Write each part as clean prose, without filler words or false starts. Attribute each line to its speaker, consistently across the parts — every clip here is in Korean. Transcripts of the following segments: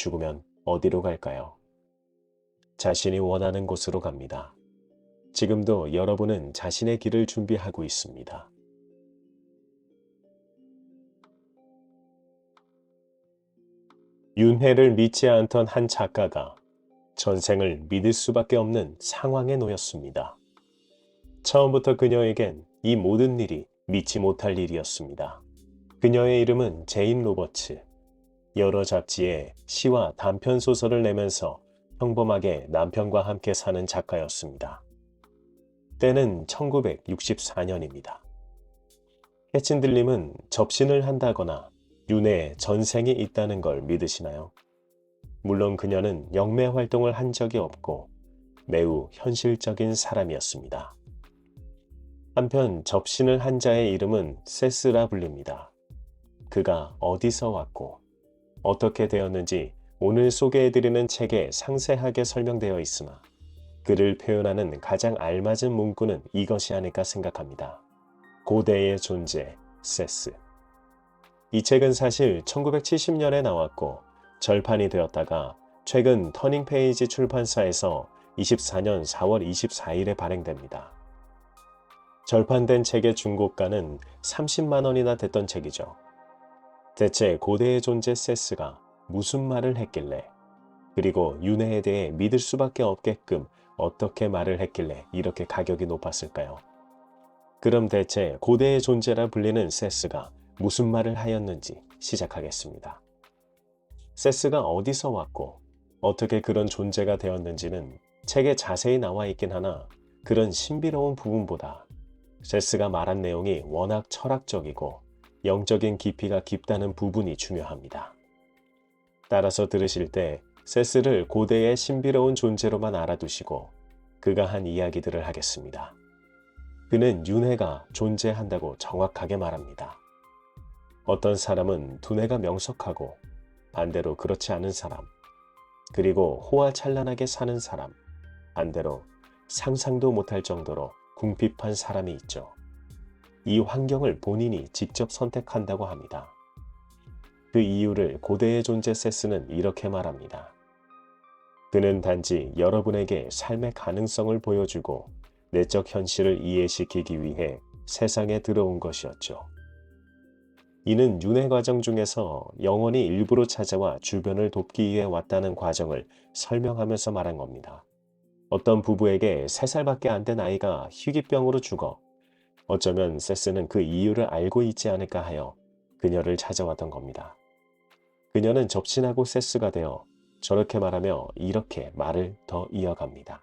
Speaker 1: 죽으면 어디로 갈까요? 자신이 원하는 곳으로 갑니다. 지금도 여러분은 자신의 길을 준비하고 있습니다. 윤회를 믿지 않던 한 작가가 전생을 믿을 수밖에 없는 상황에 놓였습니다. 처음부터 그녀에겐 이 모든 일이 믿지 못할 일이었습니다. 그녀의 이름은 제인 로버츠. 여러 잡지에 시와 단편 소설을 내면서 평범하게 남편과 함께 사는 작가였습니다. 때는 1964년입니다. 해친들님은 접신을 한다거나 윤회에 전생이 있다는 걸 믿으시나요? 물론 그녀는 영매 활동을 한 적이 없고 매우 현실적인 사람이었습니다. 한편 접신을 한 자의 이름은 세스라 불립니다. 그가 어디서 왔고 어떻게 되었는지 오늘 소개해드리는 책에 상세하게 설명되어 있으나 그를 표현하는 가장 알맞은 문구는 이것이 아닐까 생각합니다. 고대의 존재, 세스. 이 책은 사실 1970년에 나왔고 절판이 되었다가 최근 터닝페이지 출판사에서 24년 4월 24일에 발행됩니다. 절판된 책의 중고가는 30만 원이나 됐던 책이죠. 대체 고대의 존재 세스가 무슨 말을 했길래, 그리고 윤회에 대해 믿을 수밖에 없게끔 어떻게 말을 했길래 이렇게 가격이 높았을까요? 그럼 대체 고대의 존재라 불리는 세스가 무슨 말을 하였는지 시작하겠습니다. 세스가 어디서 왔고 어떻게 그런 존재가 되었는지는 책에 자세히 나와 있긴 하나 그런 신비로운 부분보다 세스가 말한 내용이 워낙 철학적이고 영적인 깊이가 깊다는 부분이 중요합니다. 따라서 들으실 때 세스를 고대의 신비로운 존재로만 알아두시고 그가 한 이야기들을 하겠습니다. 그는 윤회가 존재한다고 정확하게 말합니다. 어떤 사람은 두뇌가 명석하고 반대로 그렇지 않은 사람, 그리고 호화찬란하게 사는 사람, 반대로 상상도 못할 정도로 궁핍한 사람이 있죠. 이 환경을 본인이 직접 선택한다고 합니다. 그 이유를 고대의 존재 세스는 이렇게 말합니다. 그는 단지 여러분에게 삶의 가능성을 보여주고 내적 현실을 이해시키기 위해 세상에 들어온 것이었죠. 이는 윤회 과정 중에서 영혼이 일부러 찾아와 주변을 돕기 위해 왔다는 과정을 설명하면서 말한 겁니다. 어떤 부부에게 3살밖에 안 된 아이가 희귀병으로 죽어 어쩌면 세스는 그 이유를 알고 있지 않을까 하여 그녀를 찾아왔던 겁니다. 그녀는 접신하고 세스가 되어 저렇게 말하며 이렇게 말을 더 이어갑니다.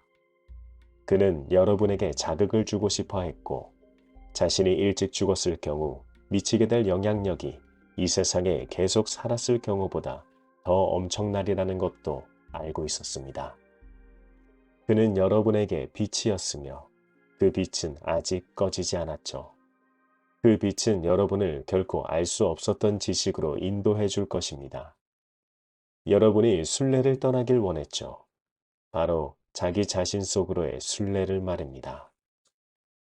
Speaker 1: 그는 여러분에게 자극을 주고 싶어 했고 자신이 일찍 죽었을 경우 미치게 될 영향력이 이 세상에 계속 살았을 경우보다 더 엄청나리라는 것도 알고 있었습니다. 그는 여러분에게 빛이었으며 그 빛은 아직 꺼지지 않았죠. 그 빛은 여러분을 결코 알 수 없었던 지식으로 인도해 줄 것입니다. 여러분이 순례를 떠나길 원했죠. 바로 자기 자신 속으로의 순례를 말입니다.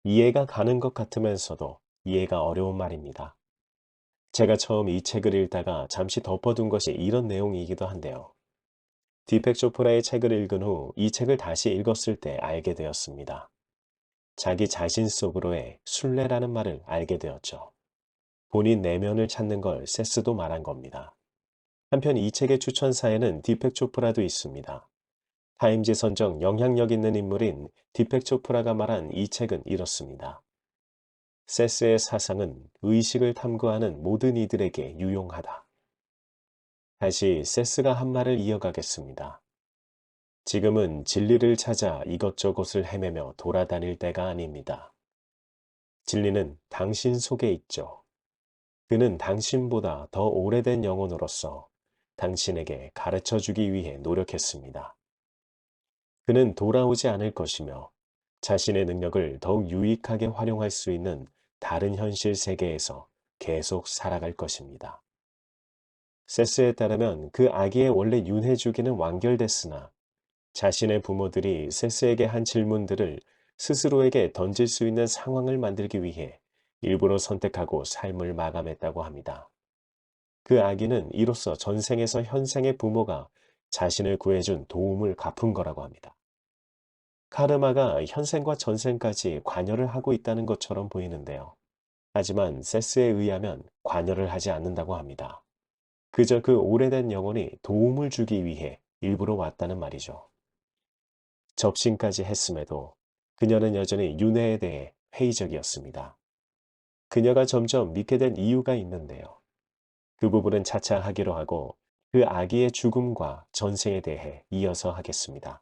Speaker 1: 이해가 가는 것 같으면서도 이해가 어려운 말입니다. 제가 처음 이 책을 읽다가 잠시 덮어둔 것이 이런 내용이기도 한데요. 디펙 조프라의 책을 읽은 후 이 책을 다시 읽었을 때 알게 되었습니다. 자기 자신 속으로의 순례라는 말을 알게 되었죠. 본인 내면을 찾는 걸 세스도 말한 겁니다. 한편 이 책의 추천사에는 디펙 조프라도 있습니다. 타임지 선정 영향력 있는 인물인 디펙 조프라가 말한 이 책은 이렇습니다. 세스의 사상은 의식을 탐구하는 모든 이들에게 유용하다. 다시 세스가 한 말을 이어가겠습니다. 지금은 진리를 찾아 이것저것을 헤매며 돌아다닐 때가 아닙니다. 진리는 당신 속에 있죠. 그는 당신보다 더 오래된 영혼으로서 당신에게 가르쳐 주기 위해 노력했습니다. 그는 돌아오지 않을 것이며 자신의 능력을 더욱 유익하게 활용할 수 있는 다른 현실 세계에서 계속 살아갈 것입니다. 세스에 따르면 그 아기의 원래 윤회 주기는 완결됐으나 자신의 부모들이 세스에게 한 질문들을 스스로에게 던질 수 있는 상황을 만들기 위해 일부러 선택하고 삶을 마감했다고 합니다. 그 아기는 이로써 전생에서 현생의 부모가 자신을 구해준 도움을 갚은 거라고 합니다. 카르마가 현생과 전생까지 관여를 하고 있다는 것처럼 보이는데요. 하지만 세스에 의하면 관여를 하지 않는다고 합니다. 그저 그 오래된 영혼이 도움을 주기 위해 일부러 왔다는 말이죠. 접신까지 했음에도 그녀는 여전히 윤회에 대해 회의적이었습니다. 그녀가 점점 믿게 된 이유가 있는데요. 그 부분은 차차 하기로 하고 그 아기의 죽음과 전생에 대해 이어서 하겠습니다.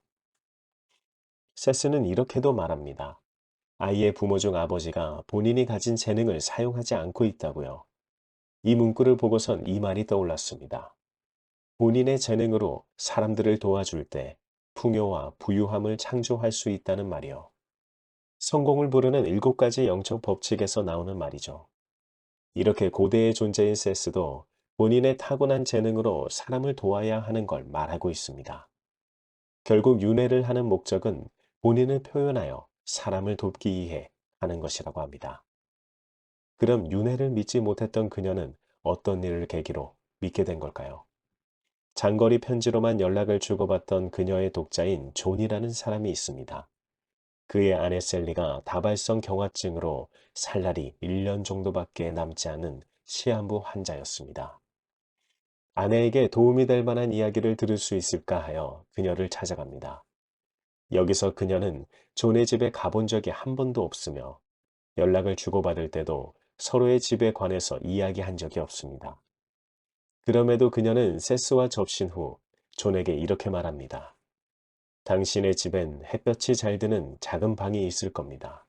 Speaker 1: 세스는 이렇게도 말합니다. 아이의 부모 중 아버지가 본인이 가진 재능을 사용하지 않고 있다고요. 이 문구를 보고선 이 말이 떠올랐습니다. 본인의 재능으로 사람들을 도와줄 때 풍요와 부유함을 창조할 수 있다는 말이요. 성공을 부르는 7가지 영적 법칙에서 나오는 말이죠. 이렇게 고대의 존재인 세스도 본인의 타고난 재능으로 사람을 도와야 하는 걸 말하고 있습니다. 결국 윤회를 하는 목적은 본인을 표현하여 사람을 돕기 위해 하는 것이라고 합니다. 그럼 윤회를 믿지 못했던 그녀는 어떤 일을 계기로 믿게 된 걸까요? 장거리 편지로만 연락을 주고받던 그녀의 독자인 존이라는 사람이 있습니다. 그의 아내 셀리가 다발성 경화증으로 살 날이 1년 정도밖에 남지 않은 시한부 환자였습니다. 아내에게 도움이 될 만한 이야기를 들을 수 있을까 하여 그녀를 찾아갑니다. 여기서 그녀는 존의 집에 가본 적이 한 번도 없으며 연락을 주고받을 때도 서로의 집에 관해서 이야기한 적이 없습니다. 그럼에도 그녀는 세스와 접신 후 존에게 이렇게 말합니다. 당신의 집엔 햇볕이 잘 드는 작은 방이 있을 겁니다.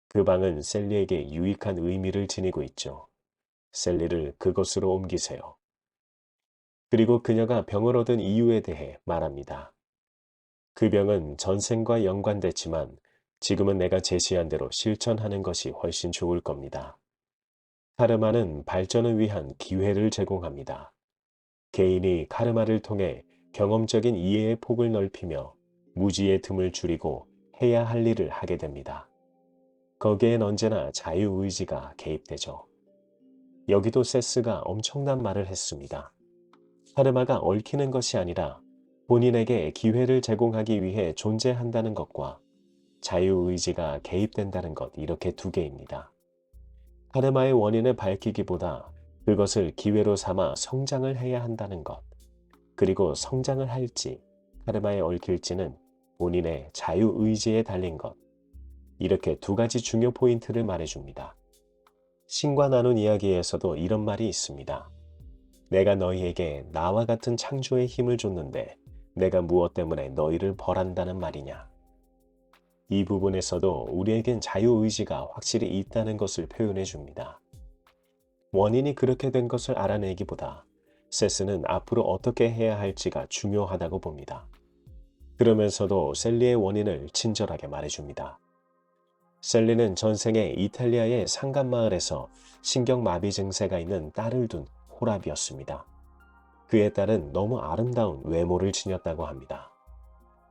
Speaker 1: 그 방은 셀리에게 유익한 의미를 지니고 있죠. 셀리를 그곳으로 옮기세요. 그리고 그녀가 병을 얻은 이유에 대해 말합니다. 그 병은 전생과 연관됐지만 지금은 내가 제시한 대로 실천하는 것이 훨씬 좋을 겁니다. 카르마는 발전을 위한 기회를 제공합니다. 개인이 카르마를 통해 경험적인 이해의 폭을 넓히며 무지의 틈을 줄이고 해야 할 일을 하게 됩니다. 거기엔 언제나 자유의지가 개입되죠. 여기도 세스가 엄청난 말을 했습니다. 카르마가 얽히는 것이 아니라 본인에게 기회를 제공하기 위해 존재한다는 것과 자유의지가 개입된다는 것, 이렇게 두 개입니다. 카르마의 원인을 밝히기보다 그것을 기회로 삼아 성장을 해야 한다는 것, 그리고 성장을 할지 카르마에 얽힐지는 본인의 자유의지에 달린 것, 이렇게 2가지 중요 포인트를 말해줍니다. 신과 나눈 이야기에서도 이런 말이 있습니다. 내가 너희에게 나와 같은 창조의 힘을 줬는데 내가 무엇 때문에 너희를 벌한다는 말이냐. 이 부분에서도 우리에겐 자유의지가 확실히 있다는 것을 표현해 줍니다. 원인이 그렇게 된 것을 알아내기보다 세스는 앞으로 어떻게 해야 할지가 중요하다고 봅니다. 그러면서도 셀리의 원인을 친절하게 말해줍니다. 셀리는 전생에 이탈리아의 산간마을에서 신경마비 증세가 있는 딸을 둔 호랍이었습니다. 그의 딸은 너무 아름다운 외모를 지녔다고 합니다.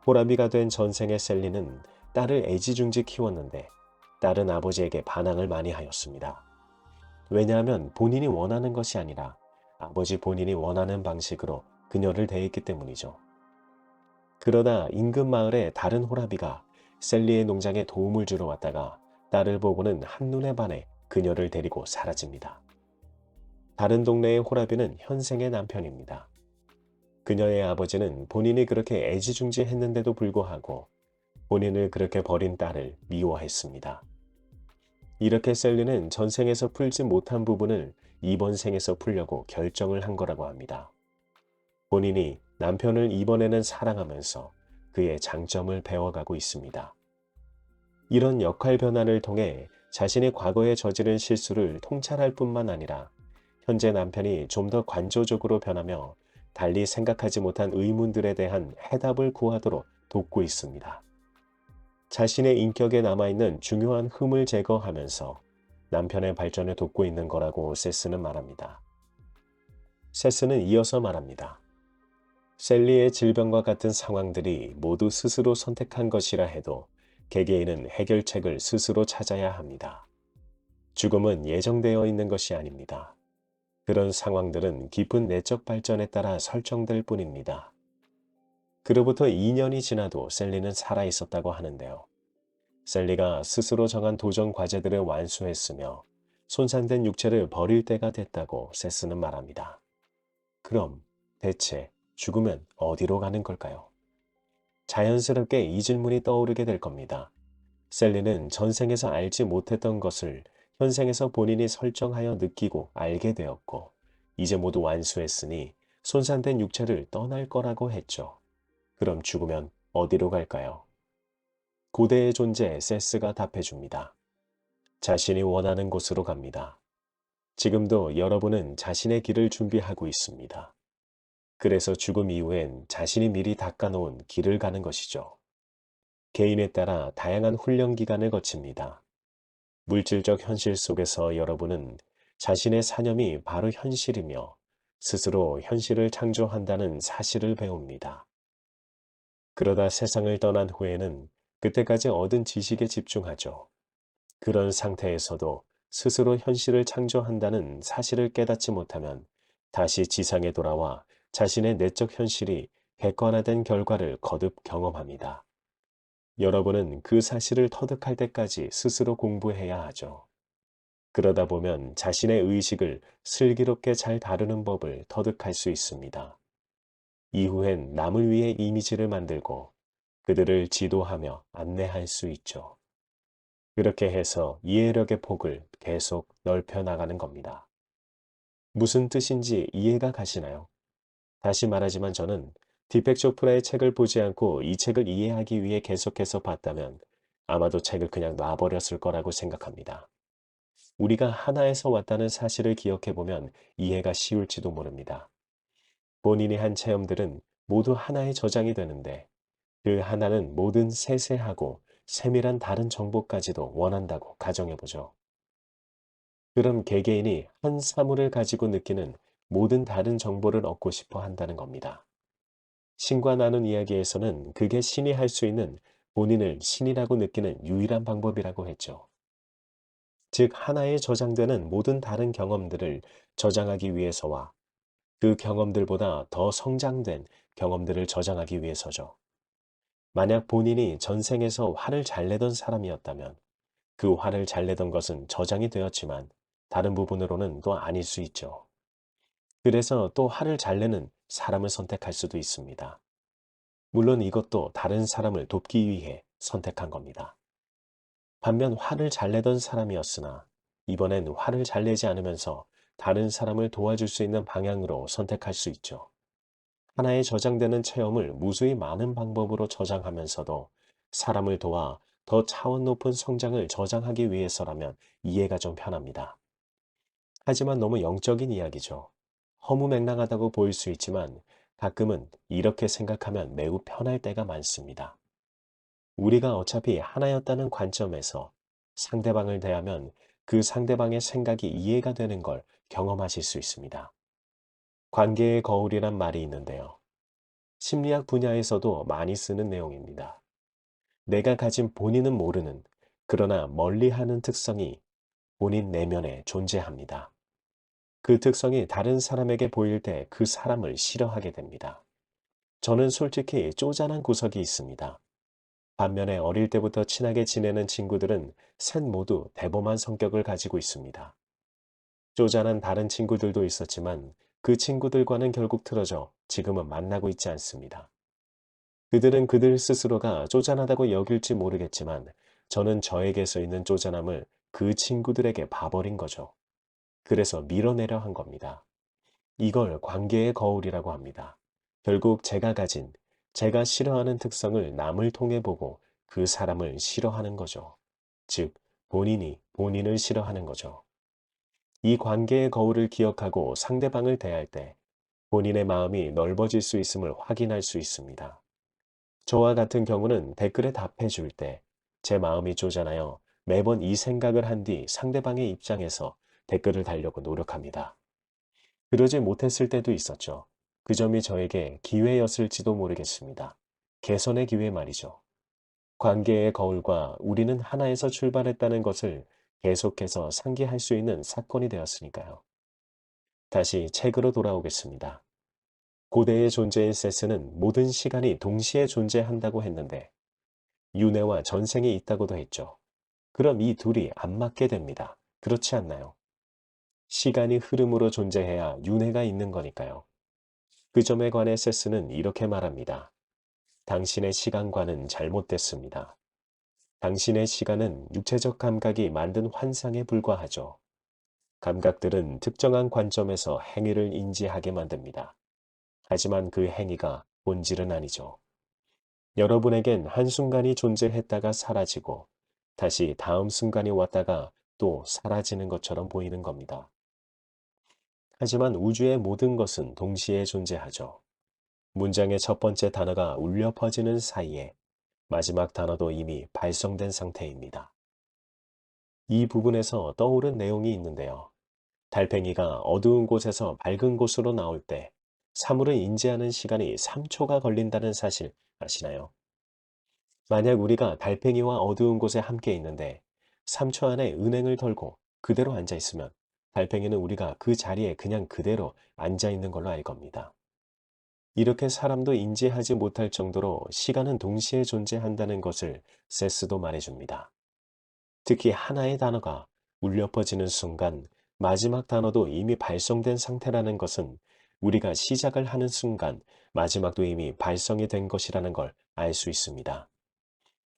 Speaker 1: 호랍이가 된 전생의 셀리는 딸을 애지중지 키웠는데 딸은 아버지에게 반항을 많이 하였습니다. 왜냐하면 본인이 원하는 것이 아니라 아버지 본인이 원하는 방식으로 그녀를 대했기 때문이죠. 그러다 인근 마을의 다른 호랍이가 셀리의 농장에 도움을 주러 왔다가 딸을 보고는 한눈에 반해 그녀를 데리고 사라집니다. 다른 동네의 호랍이는 현생의 남편입니다. 그녀의 아버지는 본인이 그렇게 애지중지했는데도 불구하고 본인을 그렇게 버린 딸을 미워했습니다. 이렇게 셀리는 전생에서 풀지 못한 부분을 이번 생에서 풀려고 결정을 한 거라고 합니다. 본인이 남편을 이번에는 사랑하면서 그의 장점을 배워가고 있습니다. 이런 역할 변화를 통해 자신이 과거에 저지른 실수를 통찰할 뿐만 아니라 현재 남편이 좀 더 관조적으로 변하며 달리 생각하지 못한 의문들에 대한 해답을 구하도록 돕고 있습니다. 자신의 인격에 남아있는 중요한 흠을 제거하면서 남편의 발전을 돕고 있는 거라고 세스는 말합니다. 세스는 이어서 말합니다. 셀리의 질병과 같은 상황들이 모두 스스로 선택한 것이라 해도 개개인은 해결책을 스스로 찾아야 합니다. 죽음은 예정되어 있는 것이 아닙니다. 그런 상황들은 깊은 내적 발전에 따라 설정될 뿐입니다. 그로부터 2년이 지나도 셀리는 살아 있었다고 하는데요. 셀리가 스스로 정한 도전 과제들을 완수했으며 손상된 육체를 버릴 때가 됐다고 세스는 말합니다. 그럼 대체 죽으면 어디로 가는 걸까요? 자연스럽게 이 질문이 떠오르게 될 겁니다. 셀리는 전생에서 알지 못했던 것을 현생에서 본인이 설정하여 느끼고 알게 되었고, 이제 모두 완수했으니 손상된 육체를 떠날 거라고 했죠. 그럼 죽으면 어디로 갈까요? 고대의 존재 세스가 답해줍니다. 자신이 원하는 곳으로 갑니다. 지금도 여러분은 자신의 길을 준비하고 있습니다. 그래서 죽음 이후엔 자신이 미리 닦아놓은 길을 가는 것이죠. 개인에 따라 다양한 훈련 기간을 거칩니다. 물질적 현실 속에서 여러분은 자신의 사념이 바로 현실이며 스스로 현실을 창조한다는 사실을 배웁니다. 그러다 세상을 떠난 후에는 그때까지 얻은 지식에 집중하죠. 그런 상태에서도 스스로 현실을 창조한다는 사실을 깨닫지 못하면 다시 지상에 돌아와 자신의 내적 현실이 객관화된 결과를 거듭 경험합니다. 여러분은 그 사실을 터득할 때까지 스스로 공부해야 하죠. 그러다 보면 자신의 의식을 슬기롭게 잘 다루는 법을 터득할 수 있습니다. 이후엔 남을 위해 이미지를 만들고 그들을 지도하며 안내할 수 있죠. 그렇게 해서 이해력의 폭을 계속 넓혀 나가는 겁니다. 무슨 뜻인지 이해가 가시나요? 다시 말하지만 저는 디펙 초프라의 책을 보지 않고 이 책을 이해하기 위해 계속해서 봤다면 아마도 책을 그냥 놔버렸을 거라고 생각합니다. 우리가 하나에서 왔다는 사실을 기억해보면 이해가 쉬울지도 모릅니다. 본인이 한 체험들은 모두 하나의 저장이 되는데 그 하나는 모든 세세하고 세밀한 다른 정보까지도 원한다고 가정해보죠. 그럼 개개인이 한 사물을 가지고 느끼는 모든 다른 정보를 얻고 싶어 한다는 겁니다. 신과 나눈 이야기에서는 그게 신이 할 수 있는 본인을 신이라고 느끼는 유일한 방법이라고 했죠. 즉, 하나에 저장되는 모든 다른 경험들을 저장하기 위해서와 그 경험들보다 더 성장된 경험들을 저장하기 위해서죠. 만약 본인이 전생에서 화를 잘 내던 사람이었다면 그 화를 잘 내던 것은 저장이 되었지만 다른 부분으로는 또 아닐 수 있죠. 그래서 또 화를 잘 내는 사람을 선택할 수도 있습니다. 물론 이것도 다른 사람을 돕기 위해 선택한 겁니다. 반면 화를 잘 내던 사람이었으나 이번엔 화를 잘 내지 않으면서 다른 사람을 도와줄 수 있는 방향으로 선택할 수 있죠. 하나에 저장되는 체험을 무수히 많은 방법으로 저장하면서도 사람을 도와 더 차원 높은 성장을 저장하기 위해서라면 이해가 좀 편합니다. 하지만 너무 영적인 이야기죠. 허무맹랑하다고 보일 수 있지만 가끔은 이렇게 생각하면 매우 편할 때가 많습니다. 우리가 어차피 하나였다는 관점에서 상대방을 대하면 그 상대방의 생각이 이해가 되는 걸 경험하실 수 있습니다. 관계의 거울이란 말이 있는데요. 심리학 분야에서도 많이 쓰는 내용입니다. 내가 가진 본인은 모르는 그러나 멀리하는 특성이 본인 내면에 존재합니다. 그 특성이 다른 사람에게 보일 때 그 사람을 싫어하게 됩니다. 저는 솔직히 쪼잔한 구석이 있습니다. 반면에 어릴 때부터 친하게 지내는 친구들은 셋 모두 대범한 성격을 가지고 있습니다. 쪼잔한 다른 친구들도 있었지만 그 친구들과는 결국 틀어져 지금은 만나고 있지 않습니다. 그들은 그들 스스로가 쪼잔하다고 여길지 모르겠지만 저는 저에게서 있는 쪼잔함을 그 친구들에게 봐버린 거죠. 그래서 밀어내려 한 겁니다. 이걸 관계의 거울이라고 합니다. 결국 제가 가진, 제가 싫어하는 특성을 남을 통해 보고 그 사람을 싫어하는 거죠. 즉, 본인이 본인을 싫어하는 거죠. 이 관계의 거울을 기억하고 상대방을 대할 때 본인의 마음이 넓어질 수 있음을 확인할 수 있습니다. 저와 같은 경우는 댓글에 답해 줄 때 제 마음이 쪼잔하여 매번 이 생각을 한 뒤 상대방의 입장에서 댓글을 달려고 노력합니다. 그러지 못했을 때도 있었죠. 그 점이 저에게 기회였을지도 모르겠습니다. 개선의 기회 말이죠. 관계의 거울과 우리는 하나에서 출발했다는 것을 계속해서 상기할 수 있는 사건이 되었으니까요. 다시 책으로 돌아오겠습니다. 고대의 존재인 세스는 모든 시간이 동시에 존재한다고 했는데 윤회와 전생이 있다고도 했죠. 그럼 이 둘이 안 맞게 됩니다. 그렇지 않나요? 시간이 흐름으로 존재해야 윤회가 있는 거니까요. 그 점에 관해 세스는 이렇게 말합니다. 당신의 시간관은 잘못됐습니다. 당신의 시간은 육체적 감각이 만든 환상에 불과하죠. 감각들은 특정한 관점에서 행위를 인지하게 만듭니다. 하지만 그 행위가 본질은 아니죠. 여러분에겐 한순간이 존재했다가 사라지고 다시 다음 순간이 왔다가 또 사라지는 것처럼 보이는 겁니다. 하지만 우주의 모든 것은 동시에 존재하죠. 문장의 첫 번째 단어가 울려 퍼지는 사이에 마지막 단어도 이미 발성된 상태입니다. 이 부분에서 떠오른 내용이 있는데요. 달팽이가 어두운 곳에서 밝은 곳으로 나올 때 사물을 인지하는 시간이 3초가 걸린다는 사실 아시나요? 만약 우리가 달팽이와 어두운 곳에 함께 있는데 3초 안에 은행을 털고 그대로 앉아 있으면 달팽이는 우리가 그 자리에 그냥 그대로 앉아 있는 걸로 알 겁니다. 이렇게 사람도 인지하지 못할 정도로 시간은 동시에 존재한다는 것을 세스도 말해줍니다. 특히 하나의 단어가 울려 퍼지는 순간 마지막 단어도 이미 발성된 상태라는 것은 우리가 시작을 하는 순간 마지막도 이미 발성이 된 것이라는 걸 알 수 있습니다.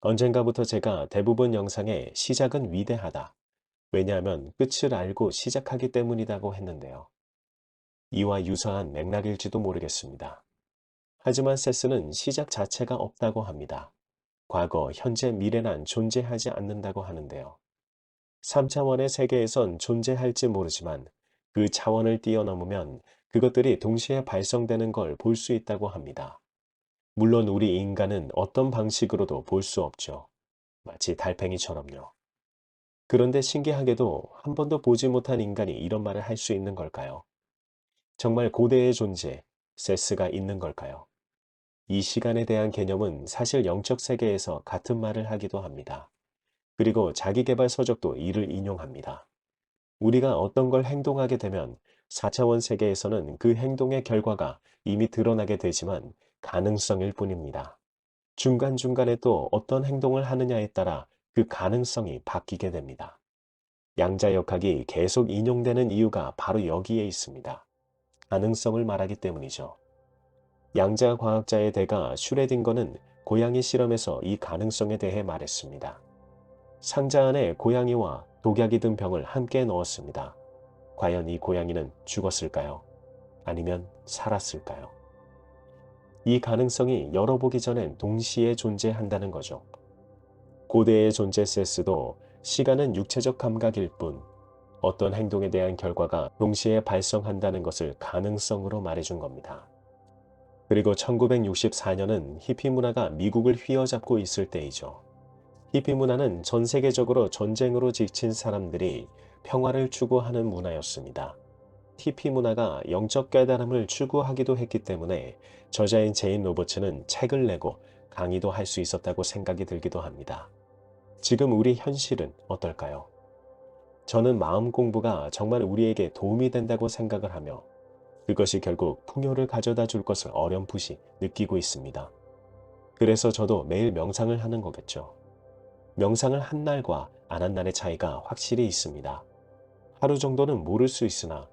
Speaker 1: 언젠가부터 제가 대부분 영상에 시작은 위대하다. 왜냐하면 끝을 알고 시작하기 때문이라고 했는데요. 이와 유사한 맥락일지도 모르겠습니다. 하지만 세스는 시작 자체가 없다고 합니다. 과거, 현재, 미래란 존재하지 않는다고 하는데요. 3차원의 세계에선 존재할지 모르지만 그 차원을 뛰어넘으면 그것들이 동시에 발성되는 걸 볼 수 있다고 합니다. 물론 우리 인간은 어떤 방식으로도 볼 수 없죠. 마치 달팽이처럼요. 그런데 신기하게도 한 번도 보지 못한 인간이 이런 말을 할 수 있는 걸까요? 정말 고대의 존재, 세스가 있는 걸까요? 이 시간에 대한 개념은 사실 영적 세계에서 같은 말을 하기도 합니다. 그리고 자기계발 서적도 이를 인용합니다. 우리가 어떤 걸 행동하게 되면 4차원 세계에서는 그 행동의 결과가 이미 드러나게 되지만 가능성일 뿐입니다. 중간중간에 또 어떤 행동을 하느냐에 따라 그 가능성이 바뀌게 됩니다. 양자역학이 계속 인용되는 이유가 바로 여기에 있습니다. 가능성을 말하기 때문이죠. 양자 과학자의 대가 슈레딩거는 고양이 실험에서 이 가능성에 대해 말했습니다. 상자 안에 고양이와 독약이 든 병을 함께 넣었습니다. 과연 이 고양이는 죽었을까요? 아니면 살았을까요? 이 가능성이 열어보기 전엔 동시에 존재한다는 거죠. 고대의 존재 세스도 시간은 육체적 감각일 뿐 어떤 행동에 대한 결과가 동시에 발생한다는 것을 가능성으로 말해준 겁니다. 그리고 1964년은 히피 문화가 미국을 휘어잡고 있을 때이죠. 히피 문화는 전 세계적으로 전쟁으로 지친 사람들이 평화를 추구하는 문화였습니다. 히피 문화가 영적 깨달음을 추구하기도 했기 때문에 저자인 제인 로버츠는 책을 내고 강의도 할 수 있었다고 생각이 들기도 합니다. 지금 우리 현실은 어떨까요? 저는 마음 공부가 정말 우리에게 도움이 된다고 생각을 하며 그것이 결국 풍요를 가져다 줄 것을 어렴풋이 느끼고 있습니다. 그래서 저도 매일 명상을 하는 거겠죠. 명상을 한 날과 안 한 날의 차이가 확실히 있습니다. 하루 정도는 모를 수 있으나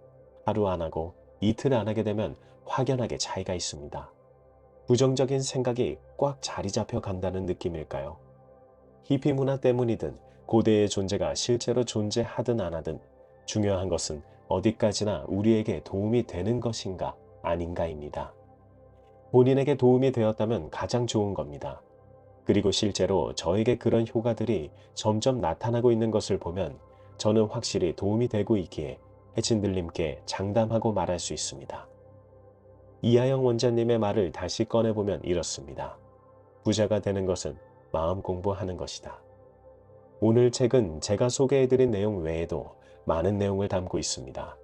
Speaker 1: 하루 안 하고 이틀 안 하게 되면 확연하게 차이가 있습니다. 부정적인 생각이 꽉 자리 잡혀 간다는 느낌일까요? 히피 문화 때문이든 고대의 존재가 실제로 존재하든 안 하든 중요한 것은 어디까지나 우리에게 도움이 되는 것인가 아닌가입니다. 본인에게 도움이 되었다면 가장 좋은 겁니다. 그리고 실제로 저에게 그런 효과들이 점점 나타나고 있는 것을 보면 저는 확실히 도움이 되고 있기에 해친들님께 장담하고 말할 수 있습니다. 이하영 원장님의 말을 다시 꺼내보면 이렇습니다. 부자가 되는 것은 마음 공부하는 것이다. 오늘 책은 제가 소개해드린 내용 외에도 많은 내용을 담고 있습니다.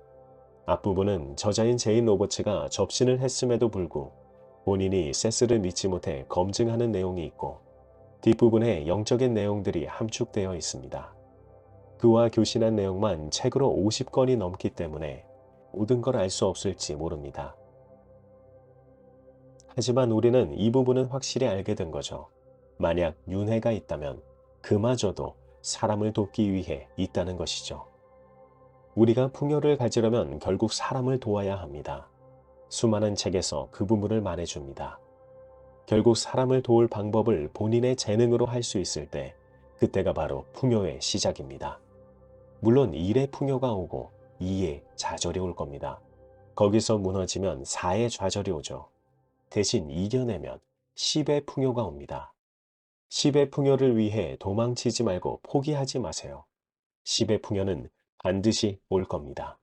Speaker 1: 앞부분은 저자인 제인 로버츠가 접신을 했음에도 불구 본인이 세스를 믿지 못해 검증하는 내용이 있고 뒷부분에 영적인 내용들이 함축되어 있습니다. 그와 교신한 내용만 책으로 50권이 넘기 때문에 모든 걸 알 수 없을지 모릅니다. 하지만 우리는 이 부분은 확실히 알게 된 거죠. 만약 윤회가 있다면 그마저도 사람을 돕기 위해 있다는 것이죠. 우리가 풍요를 가지려면 결국 사람을 도와야 합니다. 수많은 책에서 그 부분을 말해줍니다. 결국 사람을 도울 방법을 본인의 재능으로 할 수 있을 때, 그때가 바로 풍요의 시작입니다. 물론 1의 풍요가 오고 2의 좌절이 올 겁니다. 거기서 무너지면 4의 좌절이 오죠. 대신 이겨내면 10의 풍요가 옵니다. 10의 풍요를 위해 도망치지 말고 포기하지 마세요. 10의 풍요는 반드시 올 겁니다.